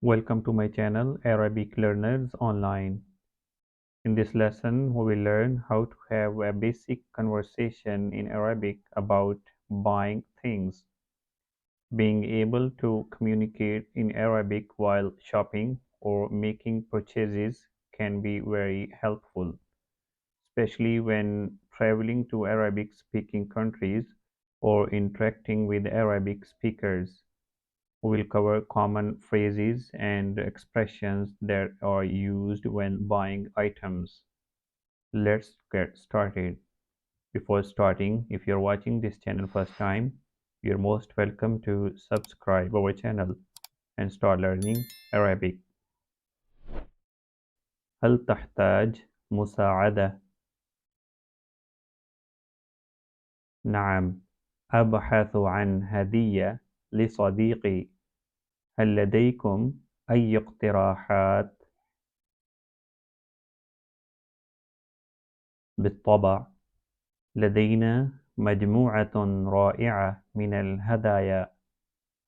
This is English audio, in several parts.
Welcome to my channel Arabic Learners Online. In this lesson, we will learn how to have a basic conversation in Arabic about buying things. Being able to communicate in Arabic while shopping or making purchases can be very helpful, especially when traveling to Arabic speaking countries or interacting with Arabic speakers. We will cover common phrases and expressions that are used when buying items. Let's get started. Before starting, if you're watching this channel first time, you're most welcome to subscribe our channel and start learning Arabic. هل تحتاج مساعدة؟ نعم، أبحث عن هدية لصديقي. هل لديكم أي اقتراحات؟ بالطبع، لدينا مجموعة رائعة من الهدايا.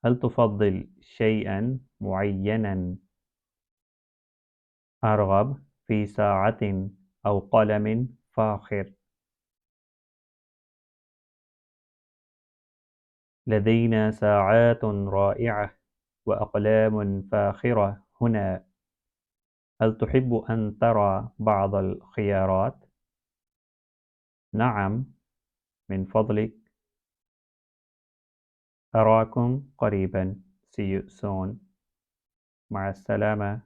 هل تفضل شيئا معينا؟ أرغب في ساعة أو قلم فاخر. لدينا ساعات رائعة وأقلام فاخرة هنا. هل تحب أن ترى بعض الخيارات؟ نعم، من فضلك. أراكم قريبا. See you soon. مع السلامة.